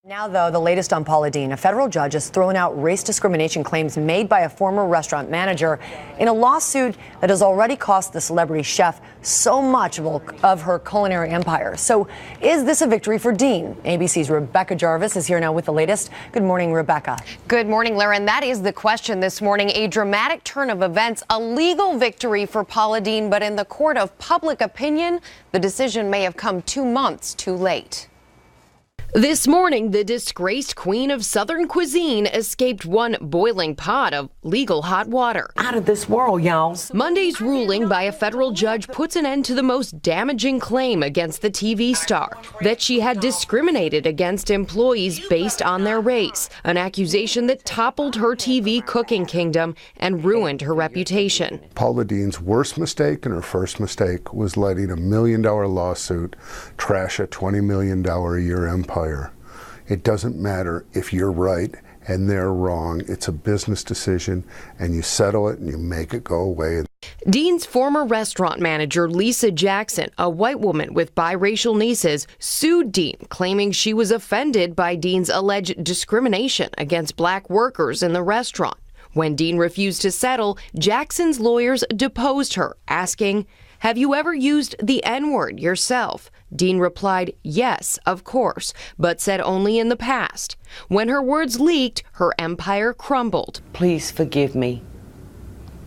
Now, though, the latest on Paula Deen. A federal judge has thrown out race discrimination claims made by a former restaurant manager in a lawsuit that has already cost the celebrity chef so much of her culinary empire. So is this a victory for Deen? ABC's Rebecca Jarvis is here now with the latest. Good morning, Rebecca. Good morning, Lara. And that is the question this morning. A dramatic turn of events, a legal victory for Paula Deen, but in the court of public opinion, the decision may have come 2 months too late. This morning, the disgraced queen of Southern cuisine escaped one boiling pot of legal hot water. Out of this world, y'all. Monday's ruling by a federal judge puts an end to the most damaging claim against the TV star, that she had discriminated against employees based on their race, an accusation that toppled her TV cooking kingdom and ruined her reputation. Paula Deen's worst mistake and her first mistake was letting $1 million lawsuit trash a $20 million a year empire. It doesn't matter if you're right and they're wrong. It's a business decision, and you settle it and you make it go away. Deen's former restaurant manager, Lisa Jackson, a white woman with biracial nieces, sued Deen, claiming she was offended by Deen's alleged discrimination against black workers in the restaurant. When Deen refused to settle, Jackson's lawyers deposed her, asking, "Have you ever used the N-word yourself?" Deen replied, "Yes, of course," but said only in the past. When her words leaked, her empire crumbled. Please forgive me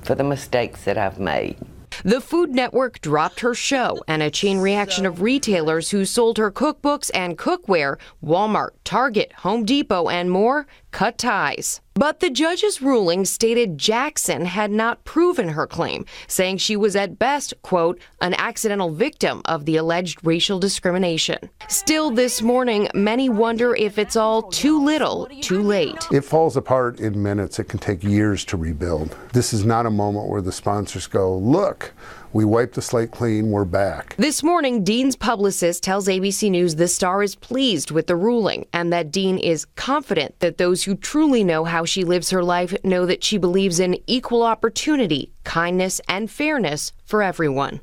for the mistakes that I've made. The Food Network dropped her show, and a chain reaction of retailers who sold her cookbooks and cookware, Walmart, Target, Home Depot, and more, cut ties. But the judge's ruling stated Jackson had not proven her claim, saying she was at best, quote, an accidental victim of the alleged racial discrimination. Still this morning, many wonder if it's all too little, too late. It falls apart in minutes. It can take years to rebuild. This is not a moment where the sponsors go, look, we wiped the slate clean, we're back. This morning, Deen's publicist tells ABC News the star is pleased with the ruling and that Deen is confident that those who truly know how she lives her life know that she believes in equal opportunity, kindness, and fairness for everyone.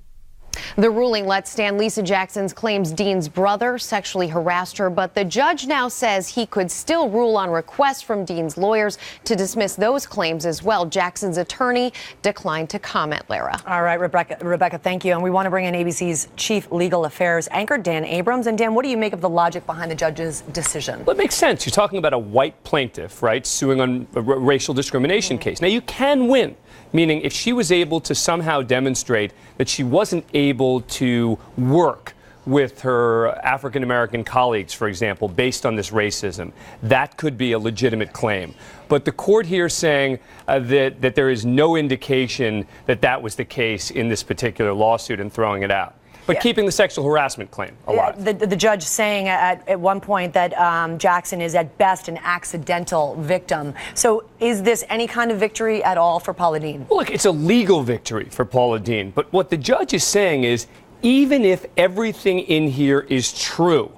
The ruling lets stand Lisa Jackson's claims Deen's brother sexually harassed her, but the judge now says he could still rule on requests from Deen's lawyers to dismiss those claims as well. Jackson's attorney declined to comment, Lara. All right, Rebecca, thank you. And we want to bring in ABC's chief legal affairs anchor, Dan Abrams. And Dan, what do you make of the logic behind the judge's decision? Well, it makes sense. You're talking about a white plaintiff, right, suing on a racial discrimination case. Now, you can win. Meaning, if she was able to somehow demonstrate that she wasn't able to work with her African-American colleagues, for example, based on this racism, that could be a legitimate claim. But the court here saying that there is no indication that that was the case in this particular lawsuit and throwing it out. But keeping the sexual harassment claim alive. The judge saying at one point that Jackson is at best an accidental victim. So is this any kind of victory at all for Paula Deen? Well, look, it's a legal victory for Paula Deen. But what the judge is saying is, even if everything in here is true,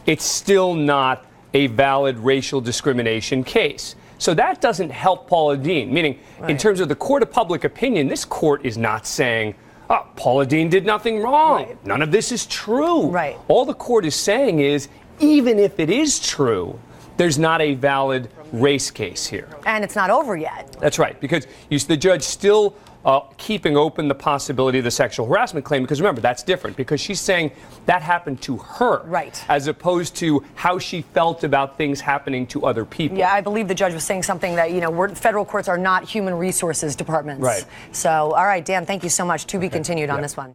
it's still not a valid racial discrimination case. So that doesn't help Paula Deen, meaning in terms of the court of public opinion, this court is not saying, oh, Paula Deen did nothing wrong. Right. None of this is true. Right. All the court is saying is, even if it is true, there's not a valid race case here. And it's not over yet. That's right, because the judge still keeping open the possibility of the sexual harassment claim, because remember, that's different, because she's saying that happened to her, right, as opposed to how she felt about things happening to other people. Yeah, I believe the judge was saying something that, federal courts are not human resources departments. Right. So, all right, Dan, thank you so much. To be continued on this one.